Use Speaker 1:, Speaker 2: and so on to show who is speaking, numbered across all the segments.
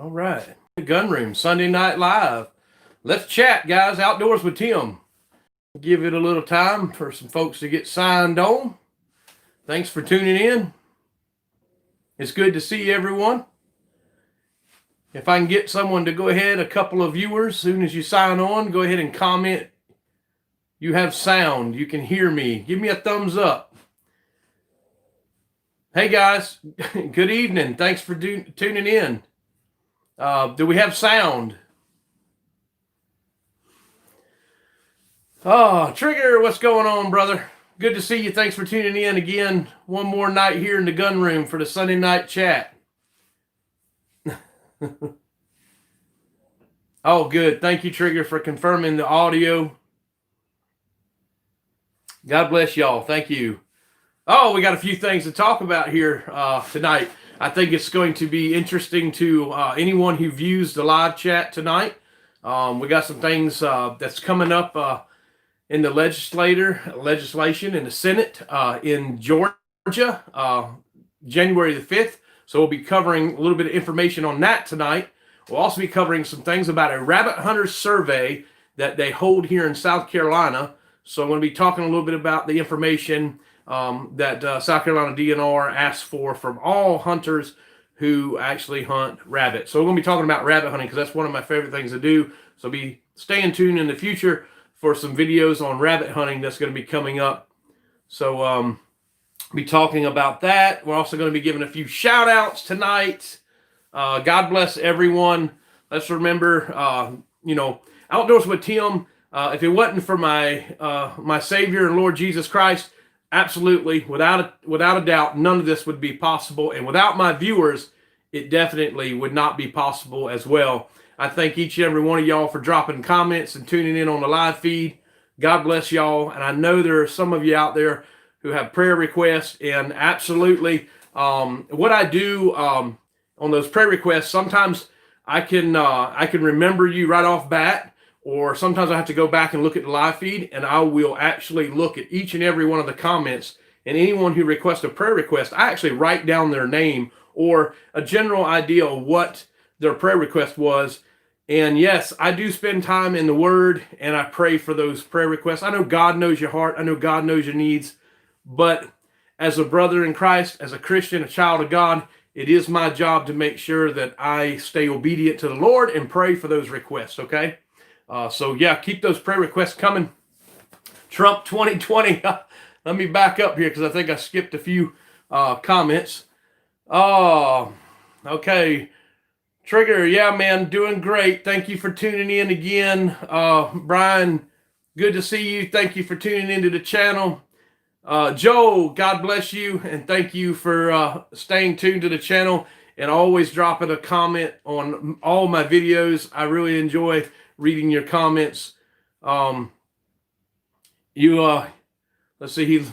Speaker 1: All right. Gun Room, Sunday Night Live. Let's chat, guys. Outdoors with Tim. Give it a little time for some folks to get signed on. Thanks for tuning in. It's good to see everyone. If I can get someone to go ahead, a couple of viewers, as soon as you sign on, go ahead and comment. You have sound. You can hear me. Give me a thumbs up. Hey, guys. Good evening. Thanks for tuning in. Do we have sound? Oh, Trigger, what's going on, brother? Good to see you. Thanks for tuning in again. One more night here in the gun room for the Sunday night chat. Oh, good. Thank you, Trigger, for confirming the audio. God bless y'all. Thank you. Oh, we got a few things to talk about here tonight. I think it's going to be interesting to anyone who views the live chat tonight. We got some things that's coming up in the legislation in the Senate in Georgia, January the 5th. So we'll be covering a little bit of information on that tonight. We'll also be covering some things about a rabbit hunter survey that they hold here in South Carolina. So I'm going to be talking a little bit about the information that South Carolina DNR asks for from all hunters who actually hunt rabbit. So we're going to be talking about rabbit hunting because that's one of my favorite things to do. So be staying tuned in the future for some videos on rabbit hunting that's going to be coming up. So be talking about that. We're also going to be giving a few shout outs tonight. God bless everyone. Let's remember, Outdoors with Tim. If it wasn't for my Savior and Lord Jesus Christ, absolutely, without a doubt, none of this would be possible. And without my viewers, it definitely would not be possible as well. I thank each and every one of y'all for dropping comments and tuning in on the live feed. God bless y'all. And I know there are some of you out there who have prayer requests. And absolutely, what I do on those prayer requests, sometimes I can remember you right off bat. Or sometimes I have to go back and look at the live feed, and I will actually look at each and every one of the comments. And anyone who requests a prayer request, I actually write down their name or a general idea of what their prayer request was. And yes, I do spend time in the Word, and I pray for those prayer requests. I know God knows your heart. I know God knows your needs. But as a brother in Christ, as a Christian, a child of God, it is my job to make sure that I stay obedient to the Lord and pray for those requests, okay? So yeah, keep those prayer requests coming. Trump 2020. Let me back up here because I think I skipped a few comments. Oh, okay. Trigger, yeah, man, doing great. Thank you for tuning in again. Brian, good to see you. Thank you for tuning into the channel. Joe, God bless you, and thank you for staying tuned to the channel and always dropping a comment on all my videos. I really enjoy reading your comments. Let's see, he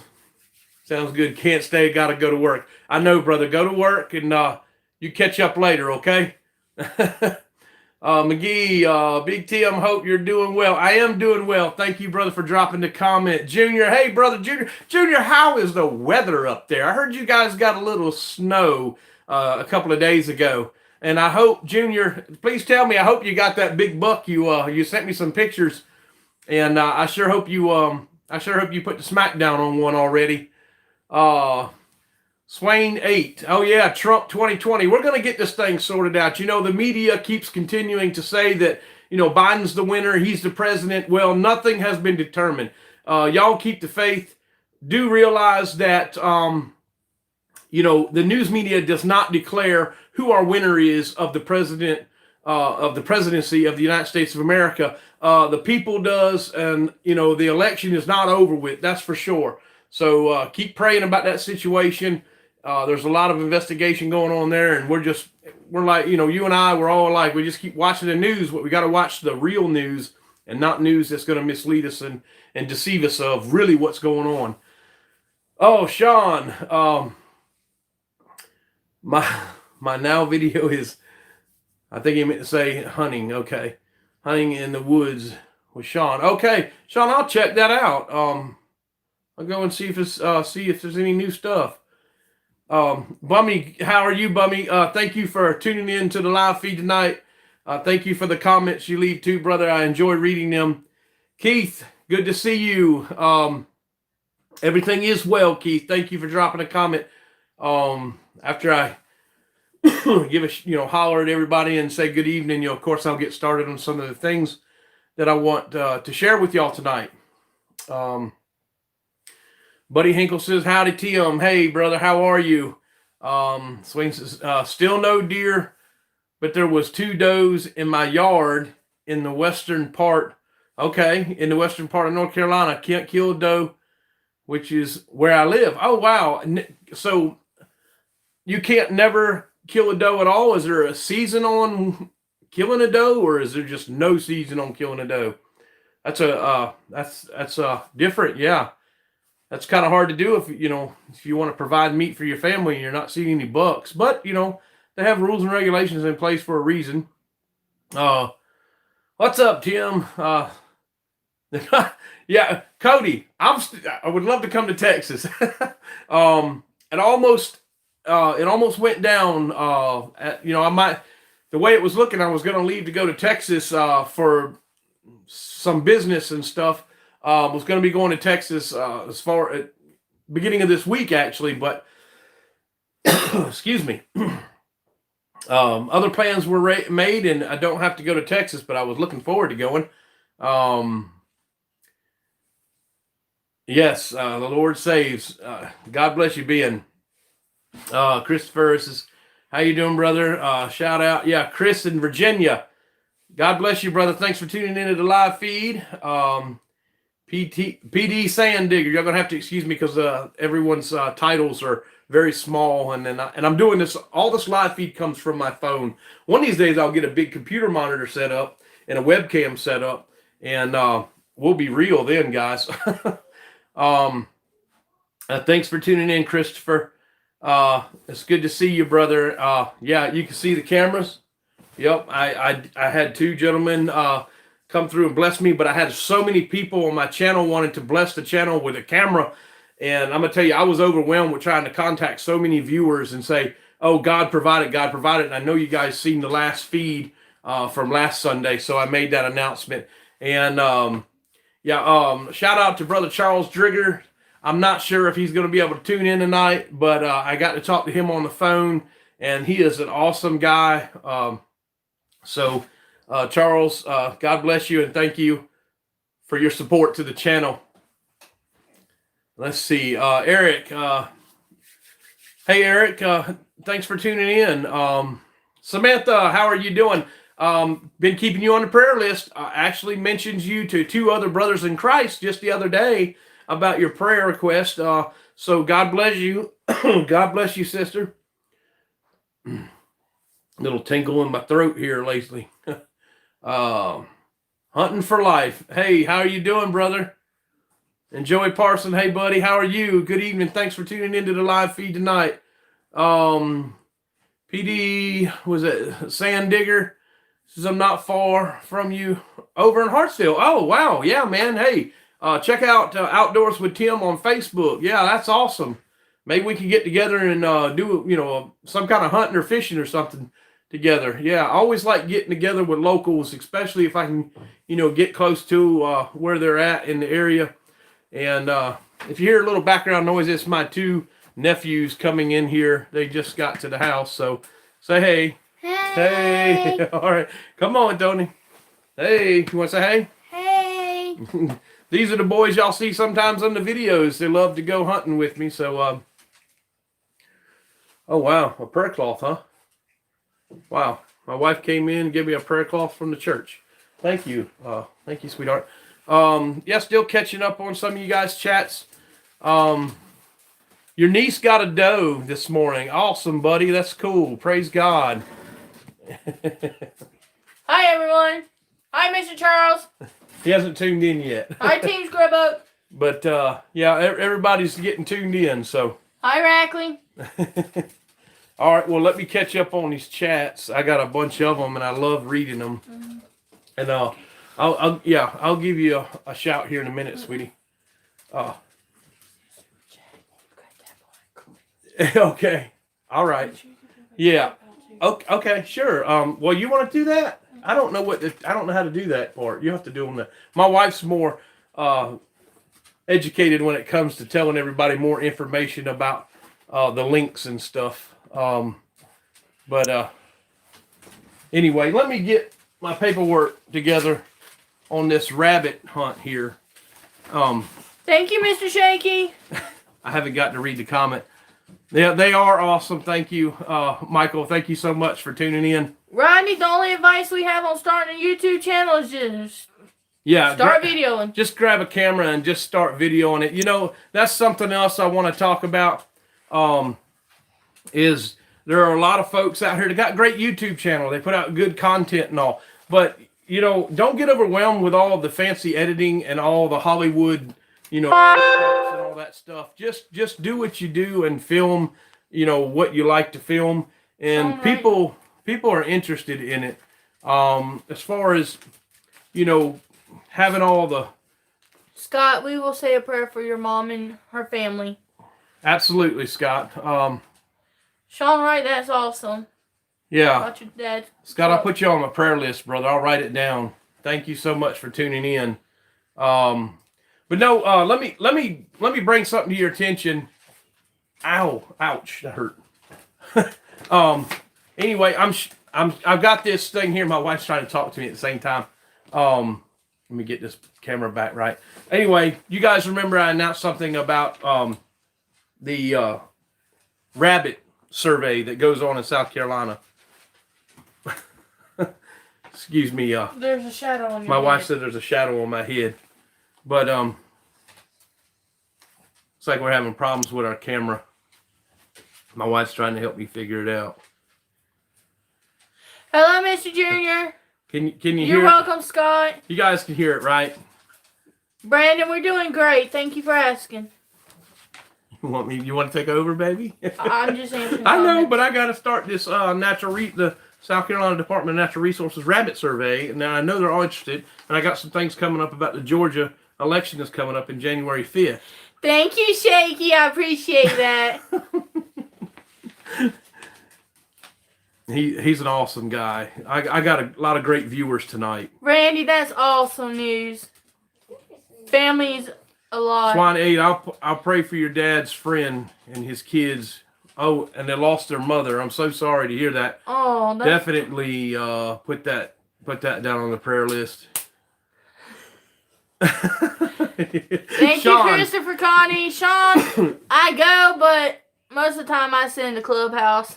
Speaker 1: sounds good. Can't stay, gotta go to work. I know, brother, go to work and you catch up later, okay? McGee, Big Tim, hope you're doing well. I am doing well. Thank you, brother, for dropping the comment. Junior, hey, brother, Junior, how is the weather up there? I heard you guys got a little snow a couple of days ago. And I hope, Junior, please tell me, I hope you got that big buck. You sent me some pictures, and I sure hope you put the smackdown on one already. Swain 8. Oh yeah, Trump 2020. We're gonna get this thing sorted out. You know, the media keeps continuing to say that, Biden's the winner, he's the president. Well, nothing has been determined. Y'all keep the faith. Do realize that the news media does not declare who our winner is of the presidency of the United States of America. The people does, and the election is not over with. That's for sure. So keep praying about that situation. There's a lot of investigation going on there, and we're like, you and I, we're all like, we just keep watching the news, but we got to watch the real news and not news that's going to mislead us and deceive us of really what's going on. Oh, Sean, my now video is, I think he meant to say hunting. Okay. Hunting in the woods with Sean. Okay. Sean, I'll check that out. I'll go and see if there's any new stuff. Bummy, how are you, Bummy? Thank you for tuning in to the live feed tonight. Thank you for the comments you leave too, brother. I enjoy reading them. Keith, good to see you. Everything is well, Keith. Thank you for dropping a comment. After I give a holler at everybody and say good evening, of course I'll get started on some of the things that I want to share with y'all tonight. Buddy Hinkle says, howdy, Tim. Hey, brother, how are you? Swain says, still no deer, but there was 2 does in my yard in the western part. Okay, in the western part of North Carolina. Can't kill a doe, which is where I live. Oh, wow. So you can't never kill a doe at all? Is there a season on killing a doe, or is there just no season on killing a doe? That's different. Yeah. That's kind of hard to do if you want to provide meat for your family and you're not seeing any bucks. But, they have rules and regulations in place for a reason. What's up, Tim? Yeah, Cody, I would love to come to Texas. It almost went down. The way it was looking, I was going to leave to go to Texas for some business and stuff. Was going to be going to Texas as far at beginning of this week, actually, but excuse me. Other plans were made, and I don't have to go to Texas, but I was looking forward to going. Yes, the Lord saves. God bless you, Ben. Christopher says, how you doing, brother? Shout out. Yeah, Chris in Virginia. God bless you, brother. Thanks for tuning into the live feed. PD Sand Digger. You're going to have to excuse me because everyone's titles are very small. And I'm doing this. All this live feed comes from my phone. One of these days, I'll get a big computer monitor set up and a webcam set up. And we'll be real then, guys. Thanks for tuning in, Christopher. It's good to see you, brother. Yeah, you can see the cameras. Yep, I had 2 gentlemen come through and bless me, but I had so many people on my channel wanting to bless the channel with a camera, and I'm gonna tell you, I was overwhelmed with trying to contact so many viewers and say, oh, God provided, and I know you guys seen the last feed from last Sunday, so I made that announcement. And shout out to Brother Charles Drigger. I'm not sure if he's going to be able to tune in tonight, but I got to talk to him on the phone, and he is an awesome guy. So Charles, God bless you, and thank you for your support to the channel. Let's see. Eric. Hey, Eric. Thanks for tuning in. Samantha, how are you doing? Been keeping you on the prayer list. Actually mentions you to 2 other brothers in Christ just the other day about your prayer request. So God bless you. God bless you, sister. Little tinkle in my throat here lately. Hunting for life. Hey, how are you doing, brother? And Joey Parson, hey, buddy, how are you? Good evening. Thanks for tuning into the live feed tonight. PD, was it Sand Digger? Says I'm not far from you over in Hartsville. Oh, wow. Yeah, man. Hey, check out Outdoors with Tim on Facebook. Yeah, that's awesome. Maybe we can get together and do, some kind of hunting or fishing or something together. Yeah, I always like getting together with locals, especially if I can, get close to where they're at in the area. And if you hear a little background noise, it's my 2 nephews coming in here. They just got to the house, so say hey. Hey. Hey. All right. Come on, Tony. Hey, you want to say hey? Hey. These are the boys y'all see sometimes on the videos. They love to go hunting with me. So, oh, wow. A prayer cloth, huh? Wow. My wife came in and gave me a prayer cloth from the church. Thank you. Thank you, sweetheart. Yeah, still catching up on some of you guys' chats. Your niece got a doe this morning. Awesome, buddy. That's cool. Praise God.
Speaker 2: Hi, everyone. Hi, Mr. Charles.
Speaker 1: He hasn't tuned in yet.
Speaker 2: Hi, Team Scrubbook.
Speaker 1: But, yeah, everybody's getting tuned in, so.
Speaker 2: Hi, Rackley.
Speaker 1: All right, well, let me catch up on these chats. I got a bunch of them, and I love reading them. Mm-hmm. And I'll give you a shout here in a minute, sweetie. Okay. All right. Yeah. Okay. Okay. Sure. Well, you want to do that? I don't know I don't know how to do that part. You have to do them. My wife's more educated when it comes to telling everybody more information about the links and stuff. But anyway, let me get my paperwork together on this rabbit hunt here.
Speaker 2: Thank you, Mr. Shaky.
Speaker 1: I haven't gotten to read the comment. Yeah, they are awesome. Thank you, Michael. Thank you so much for tuning in.
Speaker 2: Rodney, the only advice we have on starting a YouTube channel is just
Speaker 1: Start
Speaker 2: videoing.
Speaker 1: Just grab a camera and just start videoing it. You know, that's something else I want to talk about. Is there are a lot of folks out here that got great YouTube channel. They put out good content and all. But, you know, don't get overwhelmed with all the fancy editing and all the Hollywood, and all that stuff. Just do what you do and film, what you like to film. And people are interested in it. As far as, having all the...
Speaker 2: Scott, we will say a prayer for your mom and her family.
Speaker 1: Absolutely, Scott.
Speaker 2: Sean Wright, that's awesome.
Speaker 1: Yeah.
Speaker 2: About your dad.
Speaker 1: Scott, I'll put you on my prayer list, brother. I'll write it down. Thank you so much for tuning in. But no, let me bring something to your attention. Ow, ouch, that hurt. Anyway, I've got this thing here. My wife's trying to talk to me at the same time. Let me get this camera back right. Anyway, you guys remember I announced something about the rabbit survey that goes on in South Carolina. Excuse me.
Speaker 2: There's a shadow on your
Speaker 1: My
Speaker 2: head.
Speaker 1: wife said there's a shadow on my head. But it's like we're having problems with our camera. My wife's trying to help me figure it out.
Speaker 2: Hello, Mr. Junior.
Speaker 1: Can you hear
Speaker 2: You're
Speaker 1: it?
Speaker 2: welcome, Scott.
Speaker 1: You guys can hear it, right?
Speaker 2: Brandon, we're doing great. Thank you for asking.
Speaker 1: You want to take over, baby?
Speaker 2: I'm just answering.
Speaker 1: I know,
Speaker 2: comments.
Speaker 1: but I got to start this the South Carolina Department of Natural Resources rabbit survey. Now I know they're all interested, and I got some things coming up about the Georgia election that's coming up in January 5th.
Speaker 2: Thank you, Shaky. I appreciate that.
Speaker 1: He's an awesome guy. I got a lot of great viewers tonight.
Speaker 2: Randy, that's awesome news. Family's a lot.
Speaker 1: Swan 8, I'll pray for your dad's friend and his kids. Oh, and they lost their mother. I'm so sorry to hear that.
Speaker 2: Oh, that's...
Speaker 1: Definitely put that down on the prayer list.
Speaker 2: Thank you, Christopher Connie. Sean, I go, but most of the time I sit in the clubhouse.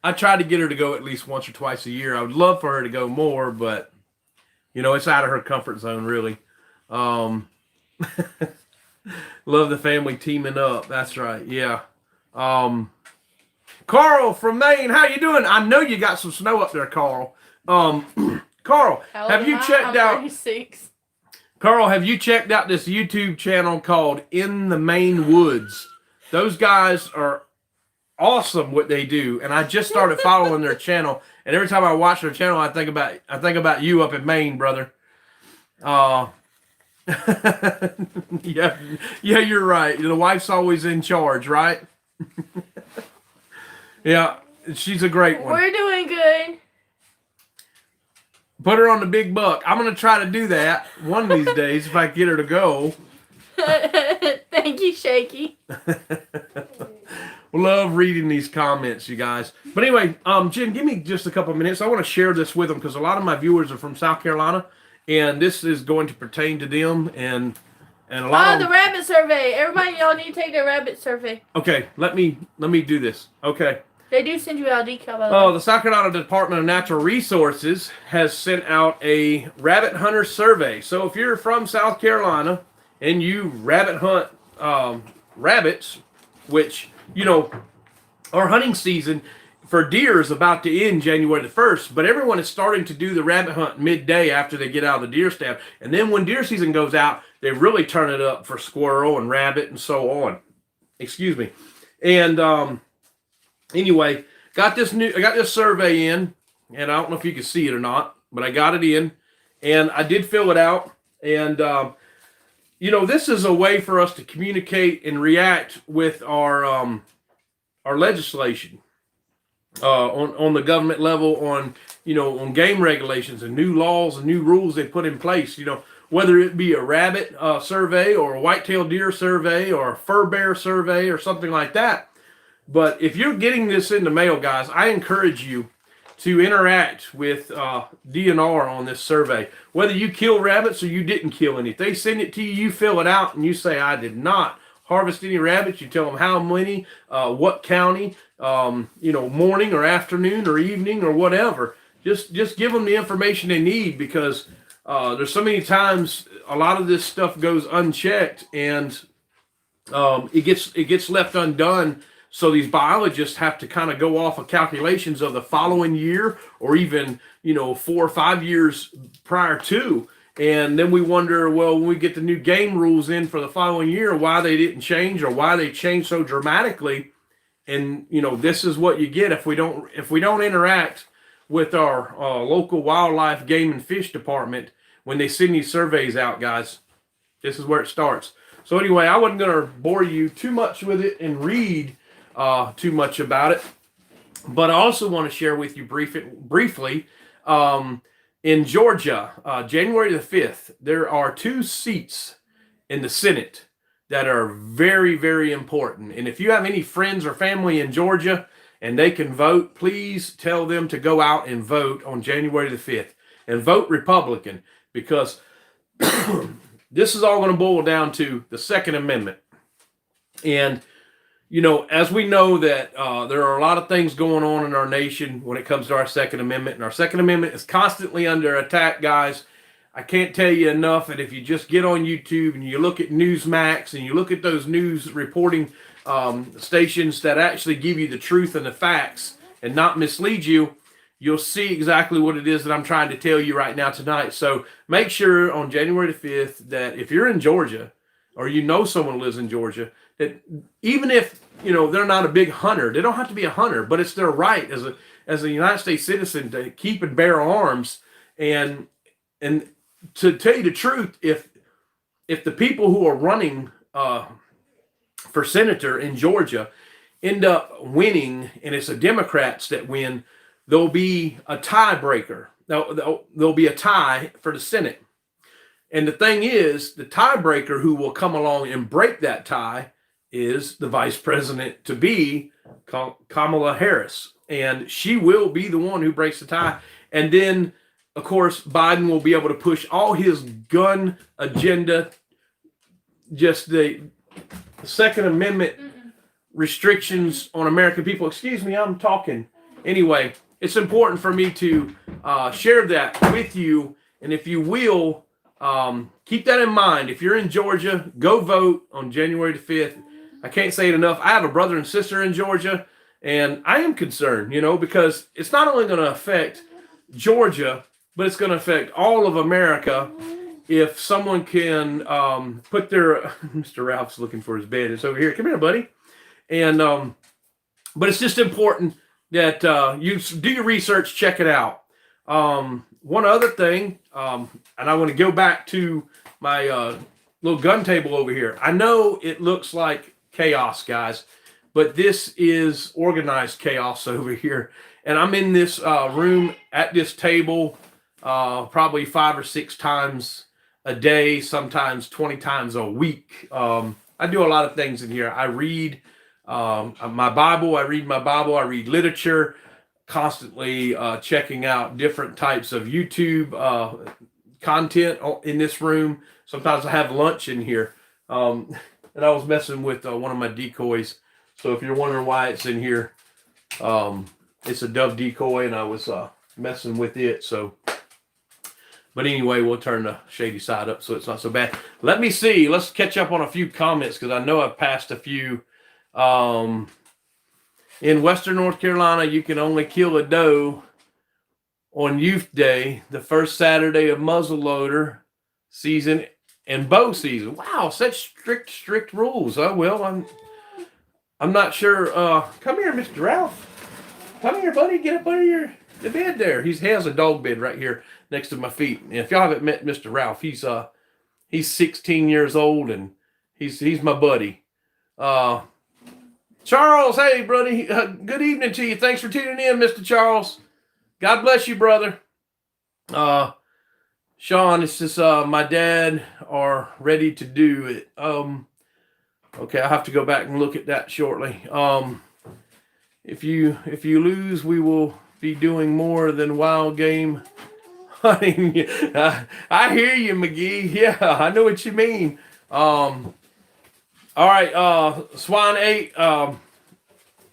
Speaker 1: I try to get her to go at least once or twice a year. I would love for her to go more, but it's out of her comfort zone, really. Love the family teaming up. That's right. Yeah. Carl from Maine, how you doing? I know you got some snow up there, Carl. Carl, have you checked out?
Speaker 2: 36.
Speaker 1: Carl, have you checked out this YouTube channel called In the Maine Woods? Those guys are awesome what they do, and I just started following their channel. And every time I watch their channel, I think about you up in Maine, brother. Yeah, you're right. The wife's always in charge, right? Yeah, she's a great one.
Speaker 2: We're doing good.
Speaker 1: Put her on the big buck. I'm gonna try to do that one of these days if I get her to go.
Speaker 2: Thank you, Shaky.
Speaker 1: Love reading these comments, you guys. But anyway, Jen, give me just a couple minutes. I want to share this with them because a lot of my viewers are from South Carolina, and this is going to pertain to them and a lot of
Speaker 2: the rabbit survey. Everybody, y'all need to take the rabbit survey.
Speaker 1: Okay, let me do this. Okay.
Speaker 2: They do send you out a decal.
Speaker 1: Oh, the South Carolina Department of Natural Resources has sent out a rabbit hunter survey. So if you're from South Carolina and you rabbit hunt rabbits, which our hunting season for deer is about to end January the 1st, but everyone is starting to do the rabbit hunt midday after they get out of the deer stand. And then when deer season goes out, they really turn it up for squirrel and rabbit and so on. Excuse me. And anyway, I got this survey in, and I don't know if you can see it or not, but I got it in, and I did fill it out. And this is a way for us to communicate and react with our our legislation on the government level, on on game regulations and new laws and new rules they put in place. Whether it be a rabbit survey or a white-tailed deer survey or a fur bear survey or something like that. But if you're getting this in the mail, guys, I encourage you to interact with DNR on this survey. Whether you kill rabbits or you didn't kill any. If they send it to you, you fill it out and you say, I did not harvest any rabbits. You tell them how many, what county, morning or afternoon or evening or whatever. Just give them the information they need, because there's so many times a lot of this stuff goes unchecked and it gets left undone. So these biologists have to kind of go off of calculations of the following year, or even 4 or 5 years prior to. And then we wonder, well, when we get the new game rules in for the following year, why they didn't change, or why they changed so dramatically. And this is what you get if we don't interact with our local wildlife, game, and fish department when they send these surveys out, guys. This is where it starts. So anyway, I wasn't going to bore you too much with it and read too much about it, but I also want to share with you briefly. In Georgia, January the 5th, there are 2 seats in the Senate that are very, very important. And if you have any friends or family in Georgia and they can vote, please tell them to go out and vote on January the 5th and vote Republican, because this is all going to boil down to the Second Amendment. And as we know that there are a lot of things going on in our nation when it comes to our Second Amendment, and our Second Amendment is constantly under attack, guys. I can't tell you enough. And if you just get on YouTube and you look at Newsmax and you look at those news reporting stations that actually give you the truth and the facts and not mislead you, you'll see exactly what it is that I'm trying to tell you right now tonight. So make sure on January the 5th that if you're in Georgia, or someone who lives in Georgia, that even if they're not a big hunter, they don't have to be a hunter, but it's their right as a United States citizen to keep and bear arms. And to tell you the truth, if the people who are running for senator in Georgia end up winning, and it's the Democrats that win, there'll be a tiebreaker. There'll be a tie for the Senate. And the thing is, the tiebreaker who will come along and break that tie is the vice president to be, Kamala Harris. And she will be the one who breaks the tie. And then, of course, Biden will be able to push all his gun agenda, just the Second Amendment restrictions on American people. Excuse me, I'm talking. Anyway, it's important for me to share that with you. And if you will, keep that in mind. If you're in Georgia, go vote on January the 5th. I can't say it enough. I have a brother and sister in Georgia, and I am concerned, because it's not only going to affect Georgia, but it's going to affect all of America if someone can put their... Mr. Ralph's looking for his bed. It's over here. Come here, buddy. And but it's just important that you do your research, check it out. One other thing, and I want to go back to my little gun table over here. I know it looks like chaos, guys, but this is organized chaos over here. And I'm in this room at this table probably 5 or 6 times a day, sometimes 20 times a week. I do a lot of things in here. I read my Bible. I read literature, constantly checking out different types of YouTube content in this room. Sometimes I have lunch in here. And I was messing with one of my decoys. So if you're wondering why it's in here, it's a dove decoy, and I was messing with it. So, but anyway, we'll turn the shady side up so it's not so bad. Let me see. Let's catch up on a few comments, because I know I've passed a few. In Western North Carolina, you can only kill a doe on Youth Day, the first Saturday of muzzleloader season and bow season. Wow, such strict rules. Oh, well, I'm not sure. Come here, Mr. Ralph. Come here, buddy. Get up under the bed there. He has a dog bed right here next to my feet. And if y'all haven't met Mr. Ralph, he's 16 years old, and he's my buddy. Charles, hey, buddy. Good evening to you. Thanks for tuning in, Mr. Charles. God bless you, brother. Sean, it's just my dad are ready to do it. Okay, I'll have to go back and look at that shortly. If you lose, we will be doing more than wild game hunting. I hear you, McGee. Yeah, I know what you mean. All right, Swain 8.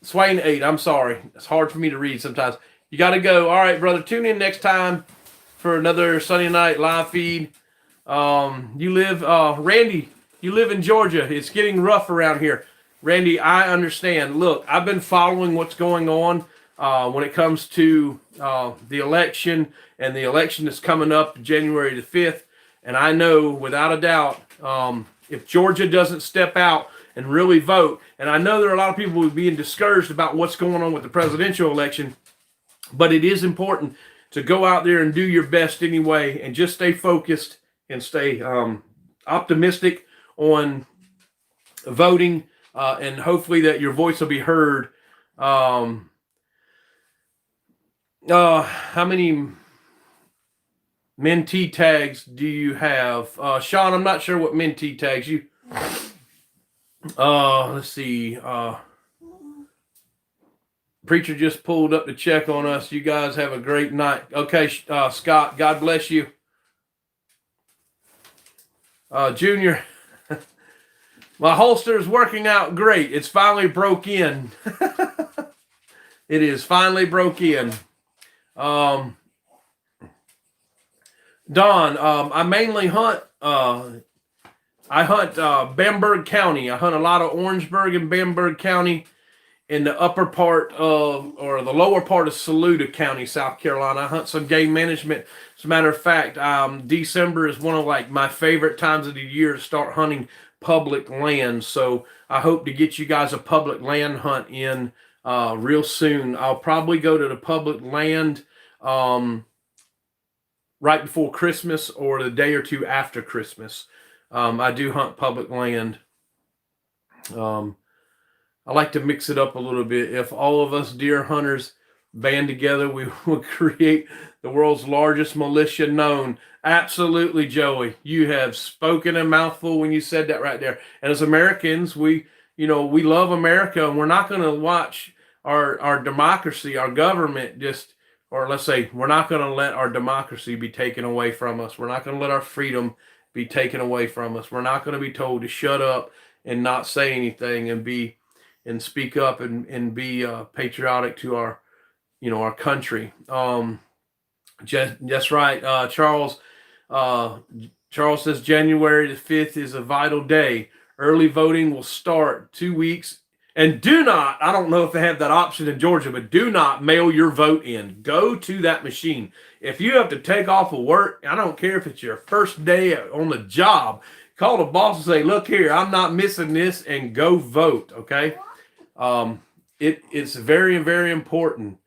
Speaker 1: Swain 8, I'm sorry. It's hard for me to read sometimes. You got to go. All right, brother. Tune in next time for another Sunday night live feed. You live, Randy, you live in Georgia. It's getting rough around here. Randy, I understand. Look, I've been following what's going on when it comes to the election, and the election is coming up January the 5th. And I know without a doubt, if Georgia doesn't step out and really vote, and I know there are a lot of people who are being discouraged about what's going on with the presidential election, but it is important to go out there and do your best anyway, and just stay focused and stay optimistic on voting, and hopefully that your voice will be heard. How many mentee tags do you have? Sean, I'm not sure what mentee tags you. Let's see. Preacher just pulled up to check on us. You guys have a great night. Okay, Scott, God bless you. Junior, my holster is working out great. It's finally broke in. It is finally broke in. Don, I mainly hunt. I hunt Bamberg County. I hunt a lot of Orangeburg and Bamberg County, in the upper part of, or the lower part of Saluda County, South Carolina. I hunt some game management. As a matter of fact, December is one of like my favorite times of the year to start hunting public land. So I hope to get you guys a public land hunt in real soon. I'll probably go to the public land right before Christmas or the day or two after Christmas. I do hunt public land. I like to mix it up a little bit. If all of us deer hunters band together, we will create the world's largest militia known. Absolutely, Joey. You have spoken a mouthful when you said that right there. And as Americans, we love America, and we're not going to watch our democracy, our government or let's say, we're not going to let our democracy be taken away from us. We're not going to let our freedom be taken away from us. We're not going to be told to shut up and not say anything and speak up and be patriotic to our country. That's right. Charles says January the 5th is a vital day. Early voting will start 2 weeks. And do not, I don't know if they have that option in Georgia, but do not mail your vote in. Go to that machine. If you have to take off of work, I don't care if it's your first day on the job, call the boss and say, look here, I'm not missing this, and go vote, okay? It's very, very important.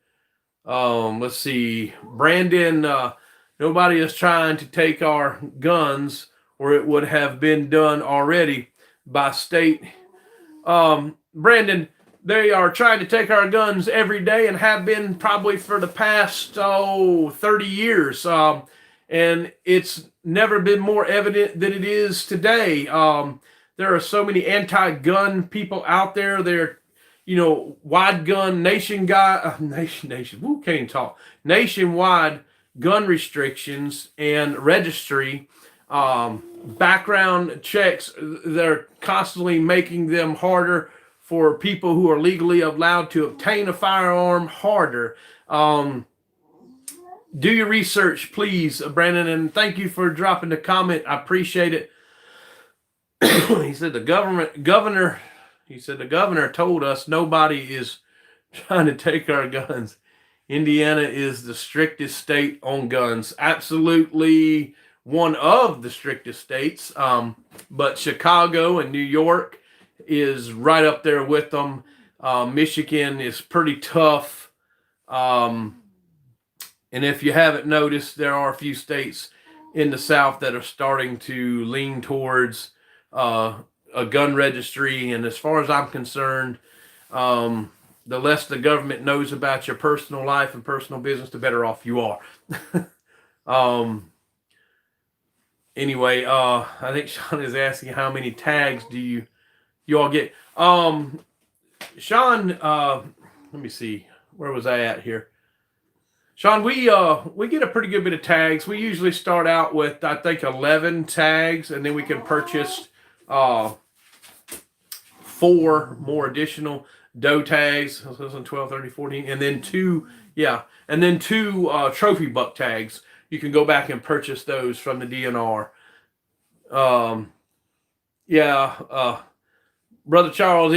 Speaker 1: Let's see. Brandon, nobody is trying to take our guns, or it would have been done already by state. Brandon, they are trying to take our guns every day and have been probably for the past 30 years. And it's never been more evident than it is today. There are so many anti-gun people out there. They're wide gun nationwide gun restrictions and registry, background checks. They're constantly making them harder for people who are legally allowed to obtain a firearm harder. Do your research, please, Brandon, and thank you for dropping the comment. I appreciate it. He said the governor told us nobody is trying to take our guns. Indiana is the strictest state on guns. Absolutely one of the strictest states. But Chicago and New York is right up there with them. Michigan is pretty tough. And if you haven't noticed, there are a few states in the South that are starting to lean towards a gun registry. And as far as I'm concerned, The less the government knows about your personal life and personal business, the better off you are. Anyway, I think Sean is asking how many tags do you all get? Sean, let me see. Where was I at here? Sean, we get a pretty good bit of tags. We usually start out with, I think, 11 tags, and then we can purchase 4 more additional doe tags. 12, 30, 14, and then 2 trophy buck tags. You can go back and purchase those from the DNR. Brother Charles,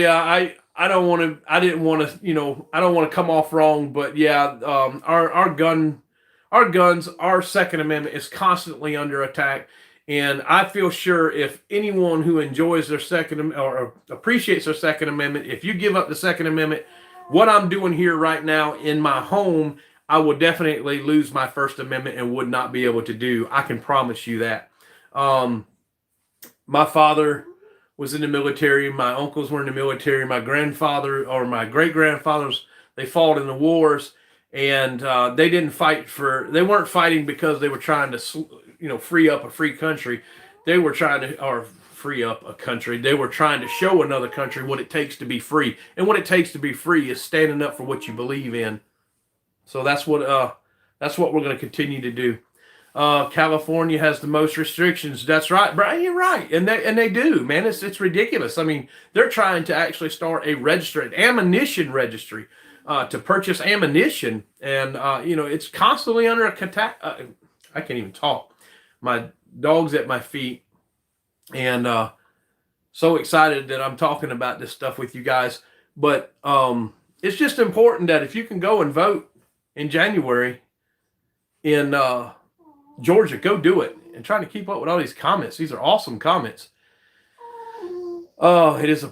Speaker 1: I don't want to. I didn't want to. I don't want to come off wrong, but our guns, our Second Amendment is constantly under attack, and I feel sure if anyone who enjoys their Second or appreciates their Second Amendment, if you give up the Second Amendment, what I'm doing here right now in my home, I will definitely lose my First Amendment and would not be able to do. I can promise you that. My father was in the military. My uncles were in the military. My grandfather or my great-grandfathers, they fought in the wars, and they didn't fight they weren't fighting because they were trying to, free up a free country. They were trying to, free up a country. They were trying to show another country what it takes to be free. And what it takes to be free is standing up for what you believe in. So that's what we're going to continue to do. California has the most restrictions. That's right, Brian. You're right, and they do, man. It's ridiculous. I mean, they're trying to actually start a ammunition registry to purchase ammunition, and it's constantly under attack. I can't even talk. My dog's at my feet, and so excited that I'm talking about this stuff with you guys. But it's just important that if you can go and vote in January in Georgia, go do it. And trying to keep up with all these comments. These are awesome comments. Oh, it is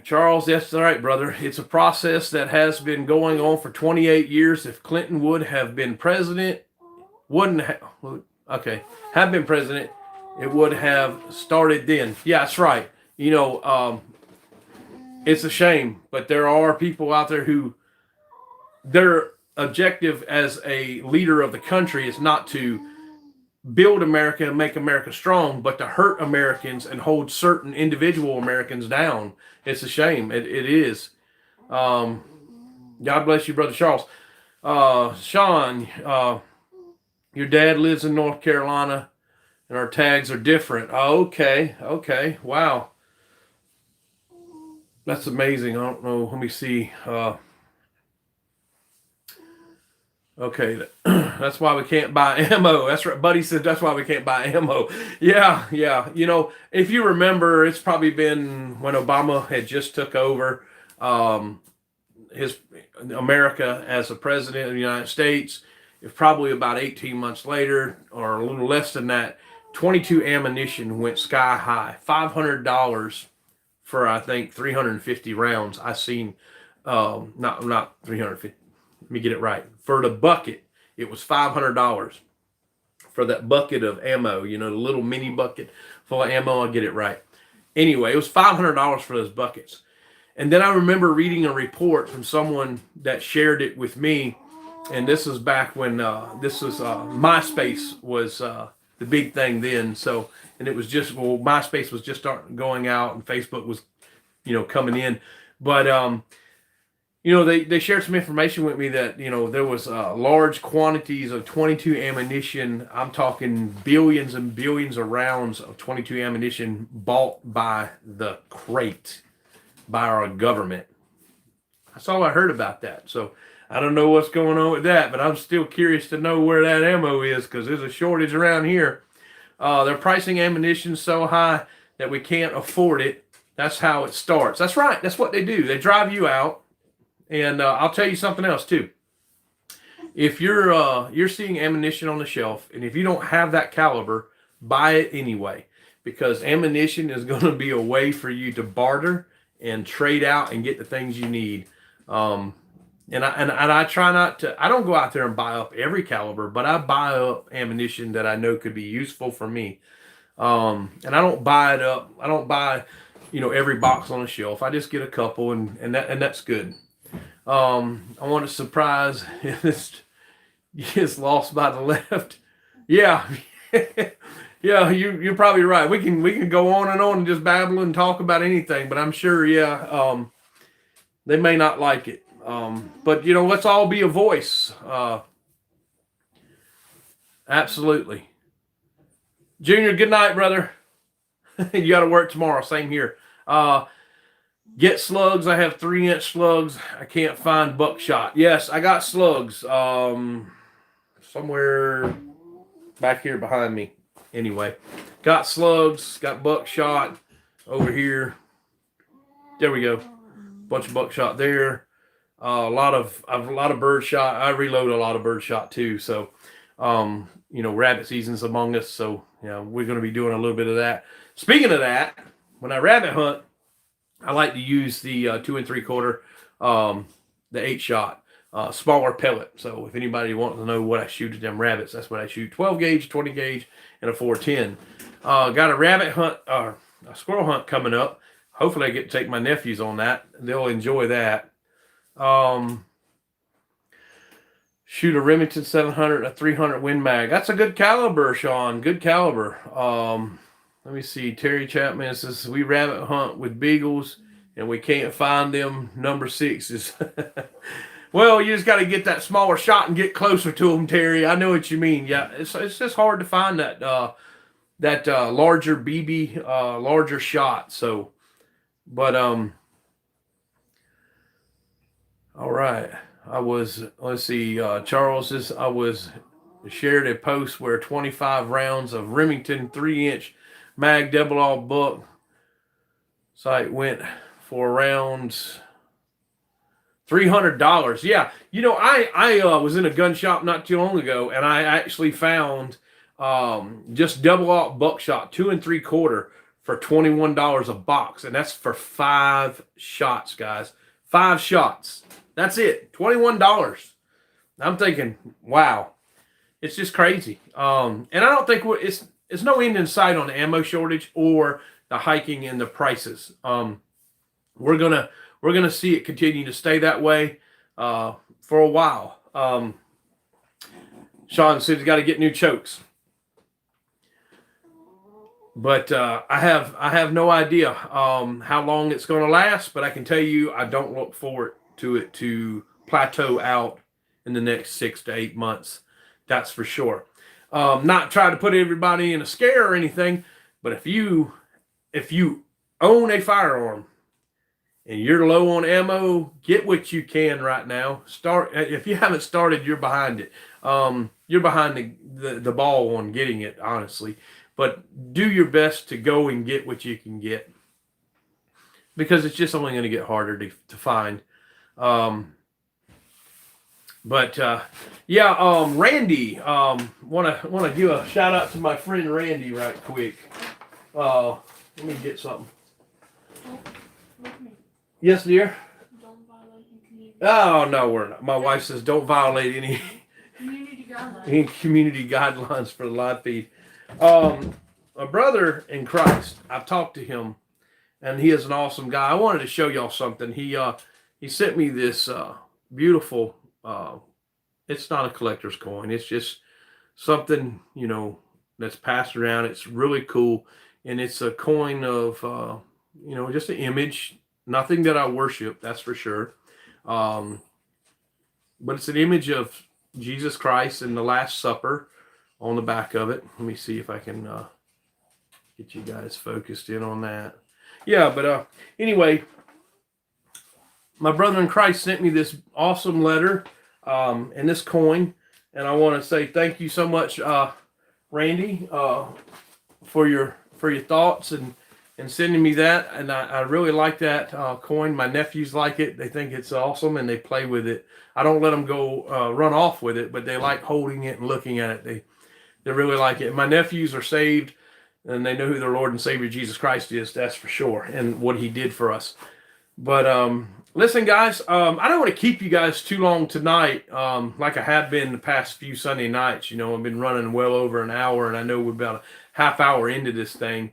Speaker 1: Charles, that's all right, brother. It's a process that has been going on for 28 years. If Clinton would have been president, have been president, it would have started then. Yeah, that's right. It's a shame, but there are people out there who their objective as a leader of the country is not to build America and make America strong, but to hurt Americans and hold certain individual Americans down. It's a shame. It is. God bless you, Brother Charles. Sean, your dad lives in North Carolina, and our tags are different. Okay. Wow. That's amazing. I don't know. Let me see. Okay, that's why we can't buy ammo. That's right. Buddy said that's why we can't buy ammo. Yeah. If you remember, it's probably been when Obama had just took over his America as a president of the United States. It's probably about 18 months later, or a little less than that. 22 ammunition went sky high. $500 for I think 350 rounds. I seen not 350. Let me get it right. For the bucket, it was $500 for that bucket of ammo. The little mini bucket full of ammo. I'll get it right. Anyway, it was $500 for those buckets. And then I remember reading a report from someone that shared it with me. And this was back when MySpace was the big thing then. So, and it was MySpace was just starting going out, and Facebook was, coming in. But they shared some information with me that, there was large quantities of 22 ammunition. I'm talking billions and billions of rounds of 22 ammunition bought by the crate, by our government. That's all I heard about that. So I don't know what's going on with that, but I'm still curious to know where that ammo is, because there's a shortage around here. They're pricing ammunition so high that we can't afford it. That's how it starts. That's right. That's what they do. They drive you out. And I'll tell you something else too. If you're seeing ammunition on the shelf, and if you don't have that caliber, buy it anyway, because ammunition is going to be a way for you to barter and trade out and get the things you need. And I try not to. I don't go out there and buy up every caliber, but I buy up ammunition that I know could be useful for me. And I don't buy it up. I don't buy every box on the shelf. I just get a couple, and that's good. I want to surprise it's lost by the left. Yeah. Yeah, you're probably right. We can go on and just babble and talk about anything, but I'm sure, they may not like it. But let's all be a voice. Absolutely. Junior, good night, brother. You got to work tomorrow. Same here. Get slugs. I have 3-inch slugs. I can't find buckshot. Yes, I got slugs. Somewhere back here behind me. Anyway, got slugs. Got buckshot over here. There we go. Bunch of buckshot there. A lot of bird shot. I reload a lot of bird shot too. So, rabbit season's among us. So, we're going to be doing a little bit of that. Speaking of that, when I rabbit hunt, I like to use the 2 3/4, the 8-shot, smaller pellet. So if anybody wants to know what I shoot at them rabbits, that's what I shoot: 12 gauge, 20 gauge, and a 410. Got a rabbit hunt, a squirrel hunt coming up. Hopefully I get to take my nephews on that. They'll enjoy that. Shoot a Remington 700, a 300 Win Mag. That's a good caliber, Sean. Good caliber. Let me see. Terry Chapman says, we rabbit hunt with beagles and we can't find them number 6s. Well, you just got to get that smaller shot and get closer to them, Terry. I know what you mean. Yeah, it's just hard to find that larger BB, larger shot. So, but all right. Let's see. Charles says shared a post where 25 rounds of Remington 3-inch mag double all buck sight went for around $300. Yeah, I was in a gun shop not too long ago, and I actually found just double all buckshot 2 3/4 for $21 a box, and that's for 5 shots, guys. 5 shots. That's it. $21. I'm thinking, wow, it's just crazy. And I don't think it's no end in sight on the ammo shortage or the hiking and the prices. We're gonna see it continue to stay that way for a while. Sean said he's got to get new chokes, but I have no idea how long it's going to last. But I can tell you, I don't look forward to it to plateau out in the next 6 to 8 months. That's for sure. Not trying to put everybody in a scare or anything, but if you own a firearm and you're low on ammo, get what you can right now. If you haven't started, you're behind it. You're behind the ball on getting it, honestly. But do your best to go and get what you can get, because it's just only going to get harder to find. Randy, want to give a shout out to my friend Randy right quick. Let me get something. Yes, dear.
Speaker 2: Don't violate the community.
Speaker 1: Oh no, we're not. My wife says don't violate any community guidelines for the live feed. A brother in Christ, I've talked to him, and he is an awesome guy. I wanted to show y'all something. He sent me this beautiful. It's not a collector's coin. It's just something that's passed around. It's really cool, and it's a coin of just an image. Nothing that I worship, that's for sure. But it's an image of Jesus Christ and the Last Supper on the back of it. Let me see if I can get you guys focused in on that. Yeah, but anyway, my brother in Christ sent me this awesome letter and this coin, and I want to say thank you so much, Randy, for your thoughts and sending me that. And I really like that coin. My nephews like it. They think it's awesome, and they play with it. I don't let them go run off with it, but they like holding it and looking at it. They really like it. My nephews are saved, and they know who their Lord and Savior Jesus Christ is. That's for sure, and what He did for us. But listen, guys, I don't want to keep you guys too long tonight, like I have been the past few Sunday nights. I've been running well over an hour, and I know we're about a half hour into this thing.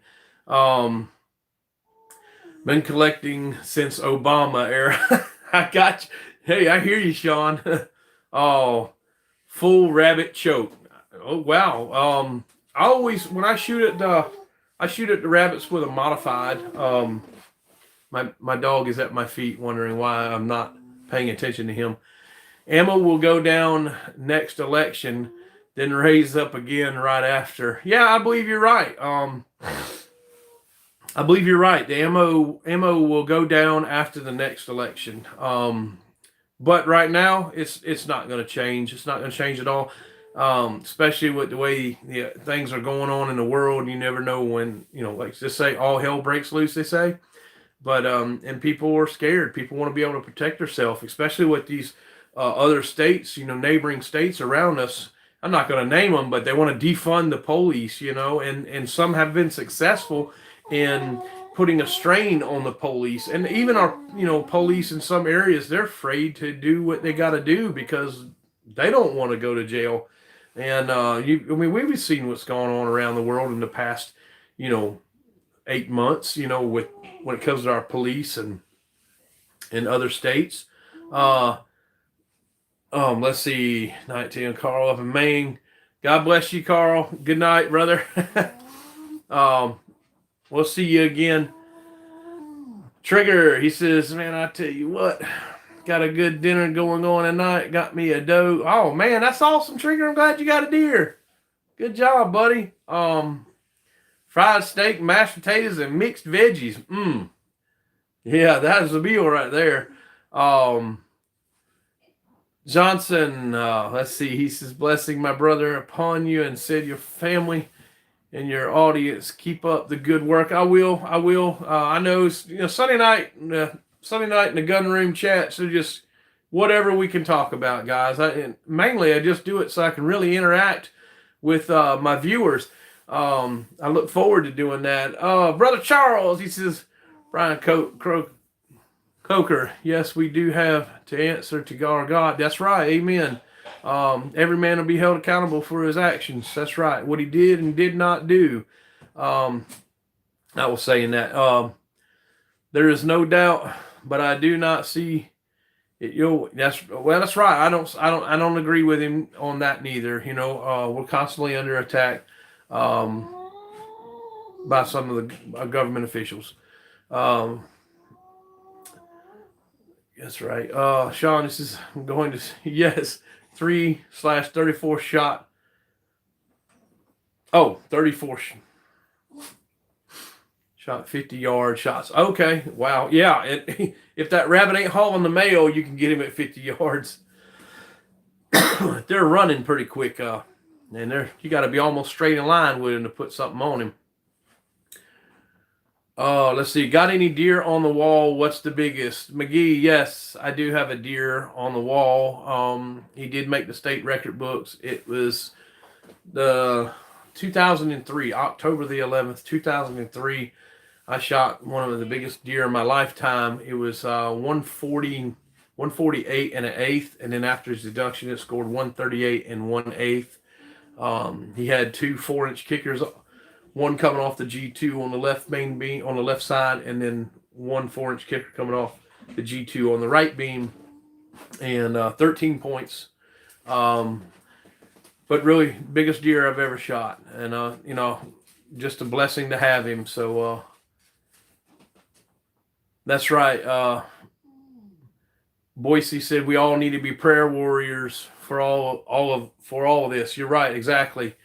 Speaker 1: Been collecting since Obama era. I got you. Hey, I hear you, Sean. Oh, full rabbit choke. Oh wow. I always when I shoot at the rabbits with a modified. My dog is at my feet, wondering why I'm not paying attention to him. Ammo will go down next election, then raise up again right after. Yeah, I believe you're right. I believe you're right. The ammo will go down after the next election. But right now, it's not going to change. It's not going to change at all. Especially with the way things are going on in the world. You never know when, like just say all hell breaks loose, they say. But and people are scared. People want to be able to protect themselves, especially with these other states, neighboring states around us. I'm not going to name them, but they want to defund the police, and some have been successful in putting a strain on the police. And even our, police in some areas, they're afraid to do what they got to do because they don't want to go to jail. And we've seen what's going on around the world in the past, 8 months, with when it comes to our police and in other states. Let's see, 19, Carl up in Maine. God bless you, Carl. Good night, brother. We'll see you again. Trigger, he says, man, I tell you what, got a good dinner going on tonight. Got me a doe. Oh man, that's awesome, Trigger. I'm glad you got a deer. Good job, buddy. Fried steak, mashed potatoes, and mixed veggies. Yeah, that is a meal right there. Johnson, let's see. He says, blessing my brother upon you and said your family and your audience. Keep up the good work. I will. I know, Sunday night in the gun room chat. So just whatever we can talk about, guys. Mainly, I just do it so I can really interact with my viewers. I look forward to doing that. Brother Charles, he says, Brian Coker, yes, we do have to answer to our God. That's right. Amen. Every man will be held accountable for his actions. That's right. What he did and did not do. I was saying that. There is no doubt, but I do not see it. That's right. I don't agree with him on that neither. We're constantly under attack by some of the government officials. That's right. Sean, this is going to, yes, 3/34 shot. Oh, 34 shot, 50-yard shots. Okay. Wow. Yeah. If that rabbit ain't hauling the mail, you can get him at 50 yards. They're running pretty quick. And you got to be almost straight in line with him to put something on him. Let's see. Got any deer on the wall? What's the biggest? McGee, yes, I do have a deer on the wall. He did make the state record books. It was the 2003, October the 11th, 2003. I shot one of the biggest deer in my lifetime. It was 148 and an eighth, and then after his deduction, it scored 138 and 1/8. He had 2 4-inch kickers. One coming off the G2 on the left main beam on the left side, and then 1 4-inch kicker coming off the G2 on the right beam, and 13 points. But really, biggest deer I've ever shot, and just a blessing to have him. So that's right. Boise said we all need to be prayer warriors for all of this. You're right, exactly.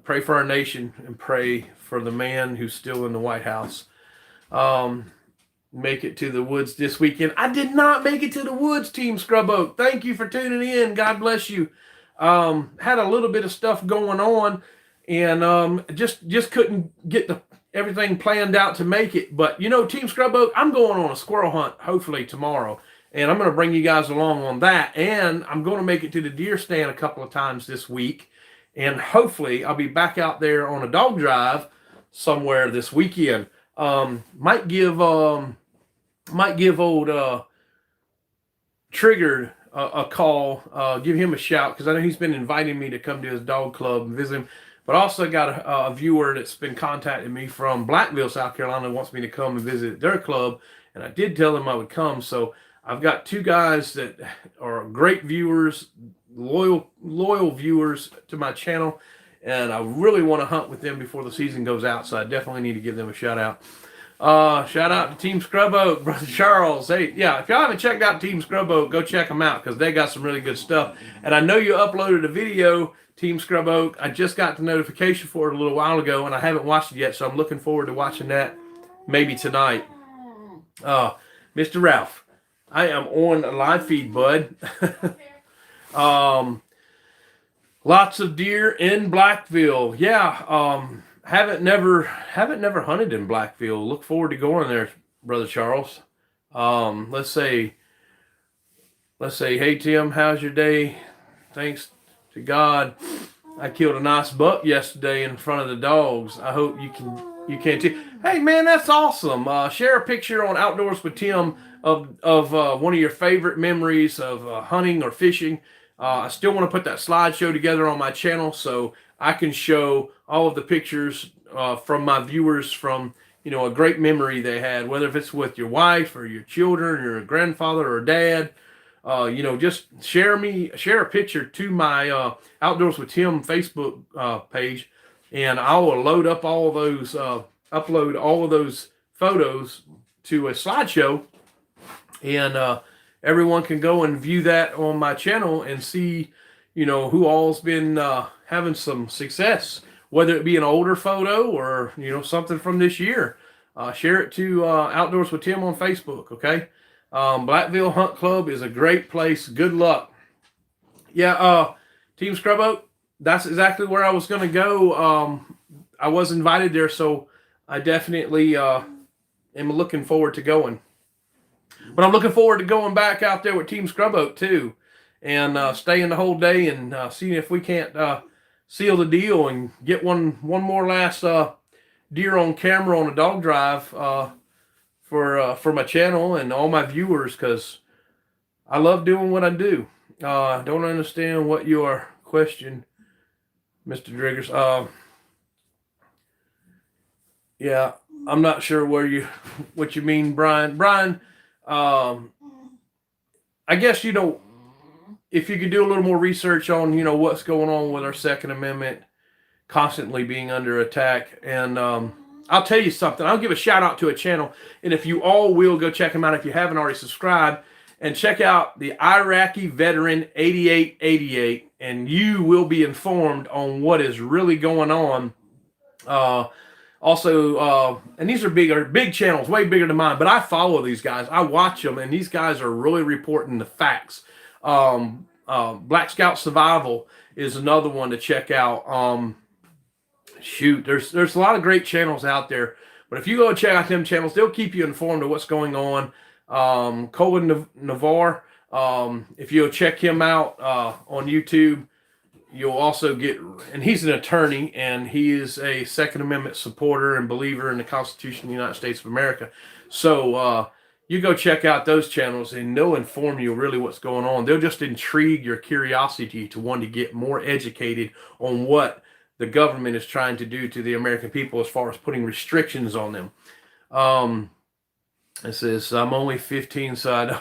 Speaker 1: Pray for our nation and pray for the man who's still in the White House. Make it to the woods this weekend. I did not make it to the woods, Team Scrub Oak. Thank you for tuning in. God bless you. Had a little bit of stuff going on, and just couldn't get everything planned out to make it. But Team Scrub Oak, I'm going on a squirrel hunt hopefully tomorrow, and I'm going to bring you guys along on that. And I'm going to make it to the deer stand a couple of times this week. And hopefully I'll be back out there on a dog drive somewhere this weekend. Might give old Trigger a call. Give him a shout because I know he's been inviting me to come to his dog club and visit him. But I also got a viewer that's been contacting me from Blackville, South Carolina, wants me to come and visit their club, and I did tell them I would come. So I've got two guys that are great viewers, loyal viewers to my channel, and I really want to hunt with them before the season goes out. So I definitely need to give them a shout out. Shout out to Team Scrub Oak, Brother Charles. Hey, yeah, if y'all haven't checked out Team Scrub Oak, go check them out because they got some really good stuff. And I know you uploaded a video, Team Scrub Oak. I just got the notification for it a little while ago, and I haven't watched it yet, so I'm looking forward to watching that maybe tonight. Mr. Ralph, I am on a live feed, bud. Lots of deer in Blackville. Yeah, haven't never hunted in Blackville. Look forward to going there, Brother Charles. Let's say, hey Tim, how's your day? Thanks to God, I killed a nice buck yesterday in front of the dogs. I hope you can too. Hey man, that's awesome. Share a picture on Outdoors with Tim of one of your favorite memories of hunting or fishing. I still want to put that slideshow together on my channel so I can show all of the pictures from my viewers from, a great memory they had, whether if it's with your wife or your children or your grandfather or dad. Just share a picture to my Outdoors with Tim Facebook page, and I will load up all of those, upload all of those photos to a slideshow, and everyone can go and view that on my channel and see, who all's been having some success, whether it be an older photo or, something from this year. Share it to Outdoors with Tim on Facebook, okay? Blackville Hunt Club is a great place. Good luck. Yeah, Team Scrub Oak, that's exactly where I was going to go. I was invited there, so I definitely am looking forward to going. But I'm looking forward to going back out there with Team Scrub Oak too, and staying the whole day and seeing if we can't seal the deal and get one more last deer on camera on a dog drive for my channel and all my viewers, because I love doing what I do. Don't understand what your question, Mr. Driggers. Yeah, I'm not sure what you mean, Brian. Brian, I guess, if you could do a little more research on, what's going on with our Second Amendment constantly being under attack. And I'll tell you something. I'll give a shout out to a channel. And if you all will, go check them out if you haven't already subscribed. And check out the Iraqi Veteran 8888. And you will be informed on what is really going on. Also, and these are big channels, way bigger than mine, but I follow these guys. I watch them, and these guys are really reporting the facts. Black Scout Survival is another one to check out. There's a lot of great channels out there, but if you go check out them channels, they'll keep you informed of what's going on. Colin Navarre, if you'll check him out on YouTube, you'll also get, and he's an attorney, and he is a Second Amendment supporter and believer in the Constitution of the United States of America. So you go check out those channels, and they'll inform you really what's going on. They'll just intrigue your curiosity to want to get more educated on what the government is trying to do to the American people as far as putting restrictions on them. It says, I'm only 15, so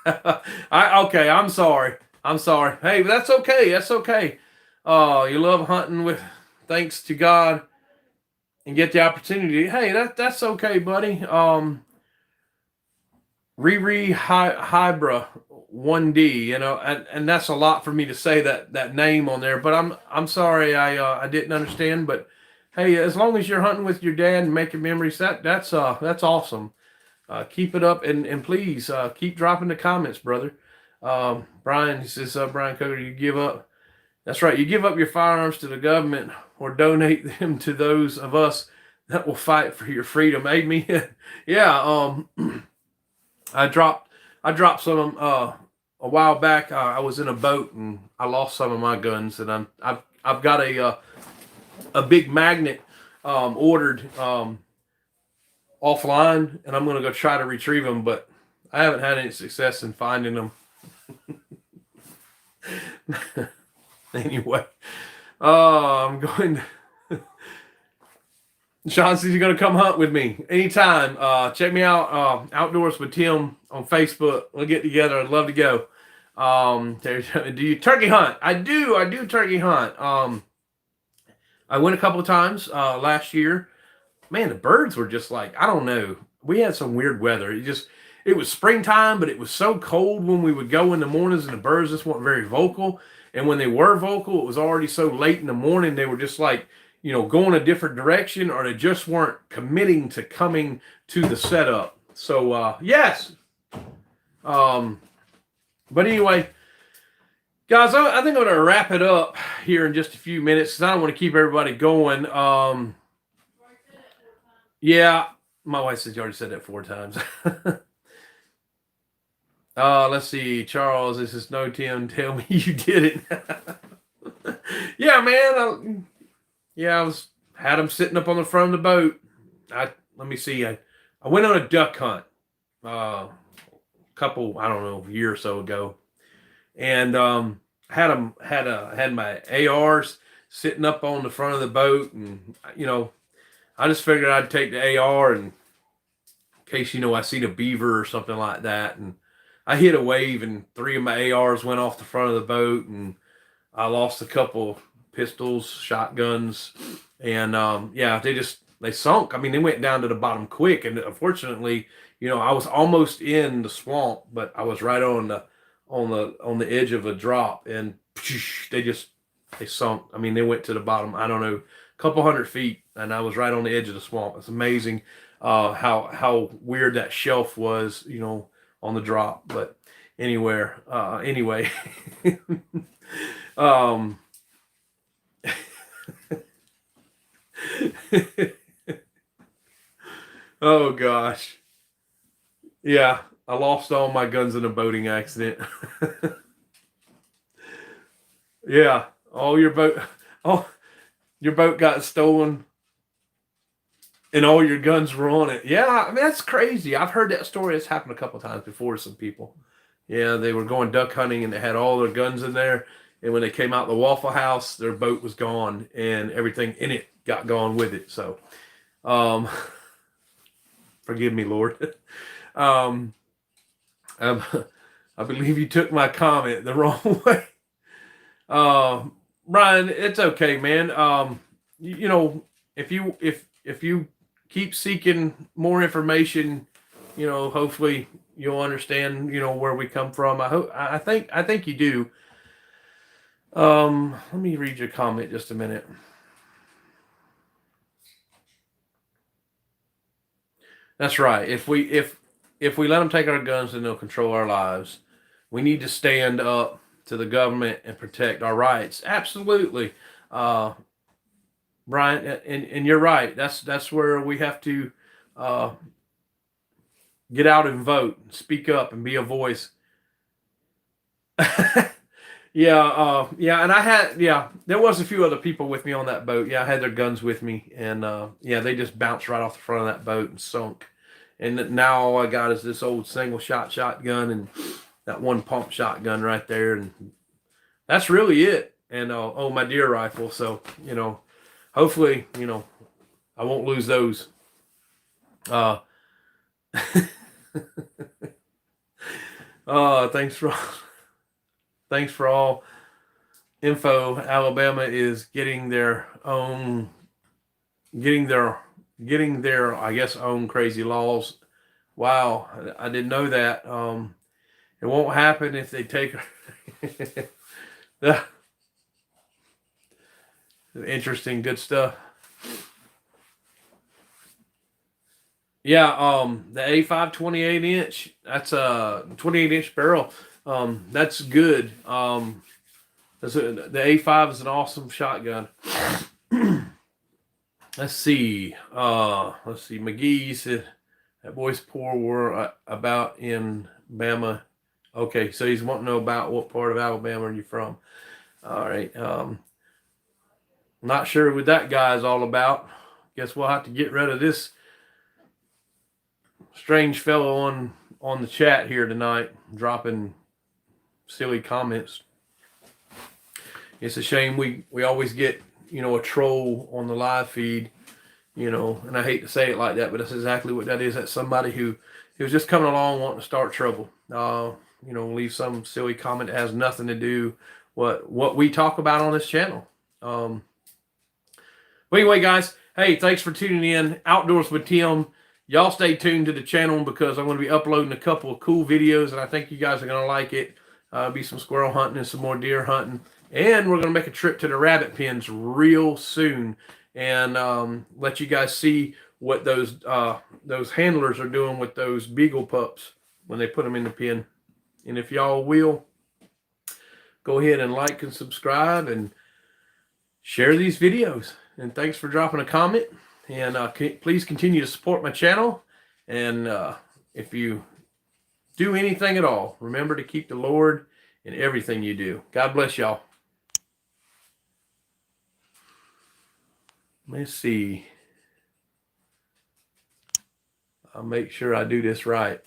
Speaker 1: okay, I'm sorry. Hey, that's okay. That's okay. You love hunting with, thanks to God, and get the opportunity. Hey, that's okay, buddy. Riri Hybra 1D, and that's a lot for me to say that name on there, but I'm sorry I didn't understand. But hey, as long as you're hunting with your dad and making memories, that's awesome. Keep it up, and please keep dropping the comments, brother. Brian, he says, Brian Coker, you give up. That's right. You give up your firearms to the government or donate them to those of us that will fight for your freedom. Amen. Yeah. I dropped some a while back. I was in a boat and I lost some of my guns, and I've got a big magnet ordered offline, and I'm going to go try to retrieve them, but I haven't had any success in finding them. Anyway, I'm going to Sean says you're going to come hunt with me anytime. Check me out, Outdoors with Tim on Facebook. We'll get together. I'd love to go. Do you turkey hunt? I do turkey hunt. I went a couple of times last year. Man, the birds were just like, I don't know. We had some weird weather. It was springtime, but it was so cold when we would go in the mornings, and the birds just weren't very vocal. And when they were vocal, it was already so late in the morning, they were just like, going a different direction, or they just weren't committing to coming to the setup. So, yes. But anyway, guys, I think I'm going to wrap it up here in just a few minutes because I don't want to keep everybody going. Yeah, my wife said you already said that 4 times. Let's see, Charles. This is no Tim. Tell me you did it. Yeah, man. I had them sitting up on the front of the boat. Let me see. I went on a duck hunt a year or so ago, and had my ARs sitting up on the front of the boat, and I just figured I'd take the AR in case I seen a beaver or something like that, and I hit a wave, and 3 of my ARs went off the front of the boat, and I lost a couple pistols, shotguns, and they sunk. I mean, they went down to the bottom quick, and unfortunately, I was almost in the swamp, but I was right on the edge of a drop, and they sunk. I mean, they went to the bottom. I don't know, a couple 100 feet, and I was right on the edge of the swamp. It's amazing how weird that shelf was, on the drop. But anyway. Oh gosh. Yeah, I lost all my guns in a boating accident. Yeah, your boat got stolen and all your guns were on it. Yeah, I mean, that's crazy. I've heard that story. It's happened a couple of times before to some people. Yeah, they were going duck hunting and they had all their guns in there. And when they came out the Waffle House, their boat was gone and everything in it got gone with it. So, forgive me, Lord. I believe you took my comment the wrong way. Brian, it's okay, man. If you keep seeking more information, hopefully you'll understand, where we come from. I think you do. Let me read your comment just a minute. That's right. If we let them take our guns, then they'll control our lives. We need to stand up to the government and protect our rights. Absolutely. Brian, and you're right. That's where we have to get out and vote, speak up, and be a voice. Yeah, and there was a few other people with me on that boat. Yeah, I had their guns with me, and they just bounced right off the front of that boat and sunk. And now all I got is this old single shot shotgun and that one pump shotgun right there, and that's really it. And my deer rifle. So hopefully I won't lose those. Thanks for all info. Alabama is getting their, I guess, own crazy laws. Wow, I didn't know that. It won't happen if they take interesting, good stuff. Yeah, the A5 28-inch, that's a 28-inch barrel. That's good. The A5 is an awesome shotgun. Let's see. McGee said that boy's poor were about in Bama. Okay, so he's wanting to know about what part of Alabama are you from. All right. Not sure what that guy's all about. Guess we'll have to get rid of this strange fellow on the chat here tonight, dropping silly comments. It's a shame we always get a troll on the live feed, and I hate to say it like that, but that's exactly what that is. That's somebody who was just coming along wanting to start trouble. Leave some silly comment that has nothing to do what we talk about on this channel. But anyway, guys, hey, thanks for tuning in. Outdoors with Tim. Y'all stay tuned to the channel because I'm going to be uploading a couple of cool videos, and I think you guys are going to like it. Be some squirrel hunting and some more deer hunting. And we're going to make a trip to the rabbit pens real soon and let you guys see what those handlers are doing with those beagle pups when they put them in the pen. And if y'all will, go ahead and like and subscribe and share these videos. And thanks for dropping a comment. And please continue to support my channel. And if you do anything at all, remember to keep the Lord in everything you do. God bless y'all. Let's see. I'll make sure I do this right.